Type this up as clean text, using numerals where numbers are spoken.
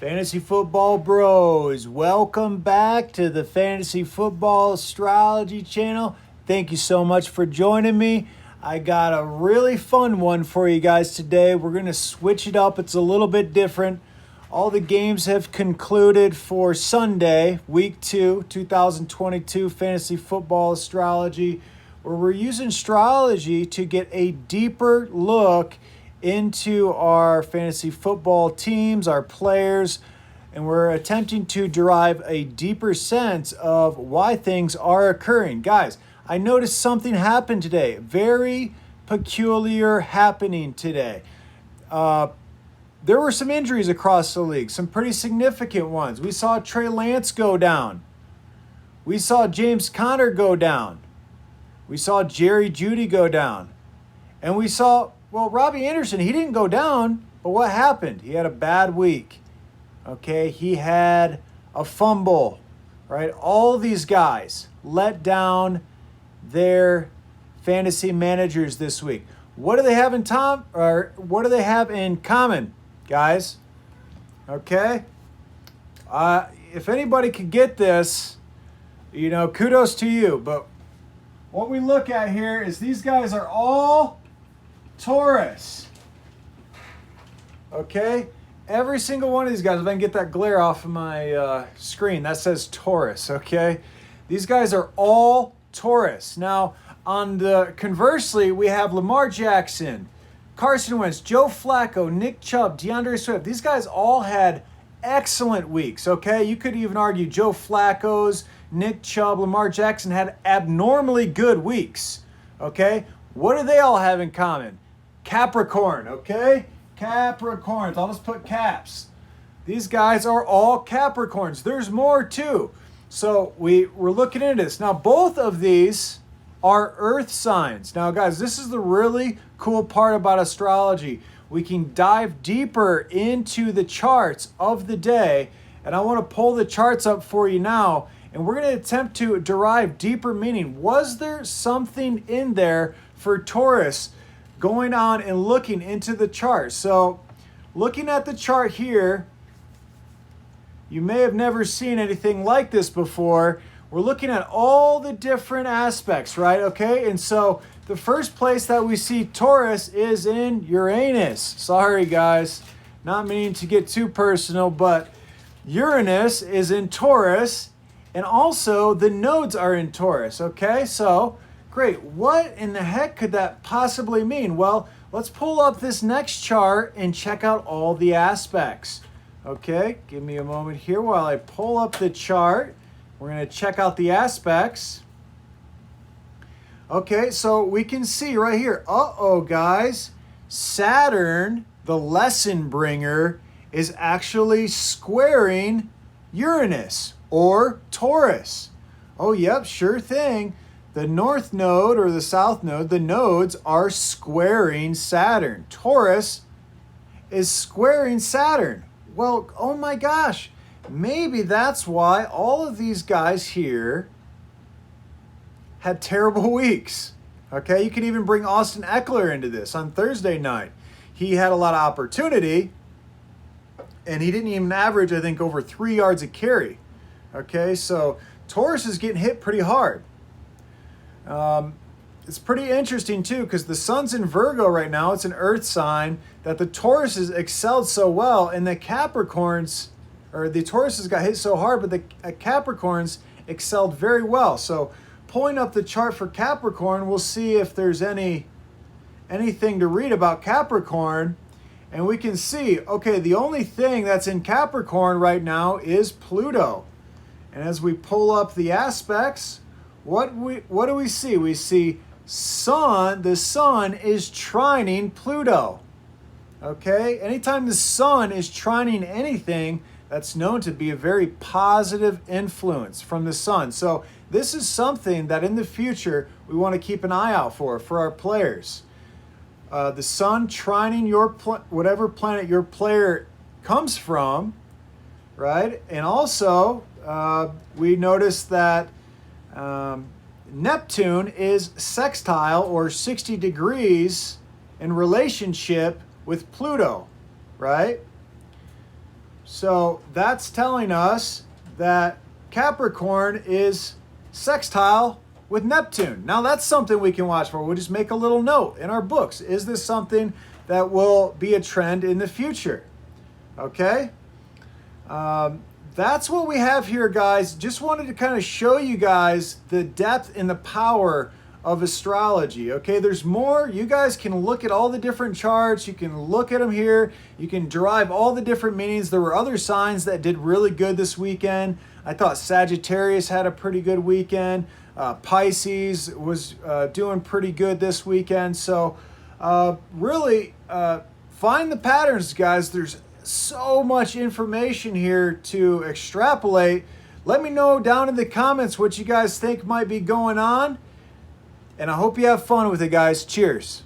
Fantasy Football Bros, welcome back to the Fantasy Football Astrology channel. Thank you so much for joining me. I got a really fun one for you guys today. We're going to switch it up. It's a little bit different. All the games have concluded for Sunday, week 2, 2022 Fantasy Football Astrology, where we're using astrology to get a deeper look into our fantasy football teams, our players, and we're attempting to derive a deeper sense of why things are occurring. Guys, I noticed something happened today. Very peculiar happening today. There were some injuries across the league, some pretty significant ones. We saw Trey Lance go down. We saw James Conner go down. We saw Jerry Jeudy go down. And we saw, Robbie Anderson, he didn't go down, but what happened? He had a bad week. Okay, he had a fumble, right? All these guys let down their fantasy managers this week. What do they have in common, guys? Okay? If anybody could get this, kudos to you. But what we look at here is these guys are all Taurus. Okay? Every single one of these guys, if I can get that glare off of my screen, that says Taurus, okay? These guys are all Taurus. Now, conversely, we have Lamar Jackson, Carson Wentz, Joe Flacco, Nick Chubb, Deandre Swift. These guys all had excellent weeks, okay? You could even argue Joe Flacco's, Nick Chubb, Lamar Jackson had abnormally good weeks, okay? What do they all have in common? Capricorn, okay? Capricorns. I'll just put caps. These guys are all Capricorns. There's more too. So we're looking into this. Now, both of these are earth signs. Now, guys, this is the really cool part about astrology. We can dive deeper into the charts of the day. And I want to pull the charts up for you now. And we're going to attempt to derive deeper meaning. Was there something in there for Taurus going on and looking into the chart? So looking at the chart here, you may have never seen anything like this before. We're looking at all the different aspects, right? Okay, and so the first place that we see Taurus is in Uranus. Sorry, guys, not meaning to get too personal, but Uranus is in Taurus, and also the nodes are in Taurus, okay? So great. What in the heck could that possibly mean? Well, let's pull up this next chart and check out all the aspects. Okay, give me a moment here while I pull up the chart. We're going to check out the aspects. Okay, so we can see right here. Guys. Saturn, the lesson bringer, is actually squaring Uranus or Taurus. Oh, yep, sure thing. The north node or the south node, the nodes are squaring Saturn. Taurus is squaring Saturn. Well, oh my gosh, maybe that's why all of these guys here had terrible weeks. Okay, you can even bring Austin Eckler into this on Thursday night. He had a lot of opportunity, and he didn't even average, I think, over 3 yards a carry. Okay, so Taurus is getting hit pretty hard. It's pretty interesting too, because the sun's in Virgo right now. It's an earth sign that the Tauruses excelled so well, and the Tauruses got hit so hard, but the Capricorns excelled very well. So pulling up the chart for Capricorn, we'll see if there's anything to read about Capricorn, and we can see, okay, the only thing that's in Capricorn right now is Pluto. And as we pull up the aspects, what do we see? We see the sun is trining Pluto. Okay? Anytime the sun is trining anything, that's known to be a very positive influence from the sun. So this is something that in the future we want to keep an eye out for our players. The sun trining whatever planet your player comes from, right? And also, we notice that Neptune is sextile or 60 degrees in relationship with Pluto, right? So that's telling us that Capricorn is sextile with Neptune. Now that's something we can watch for. We'll just make a little note in our books. Is this something that will be a trend in the future? Okay. That's what we have here, guys. Just wanted to kind of show you guys the depth and the power of astrology. Okay, there's more. You guys can look at all the different charts. You can look at them here. You can derive all the different meanings. There were other signs that did really good this weekend. I thought Sagittarius had a pretty good weekend. Pisces was doing pretty good this weekend. So really find the patterns, guys. There's so much information here to extrapolate. Let me know down in the comments what you guys think might be going on. And I hope you have fun with it, guys. Cheers.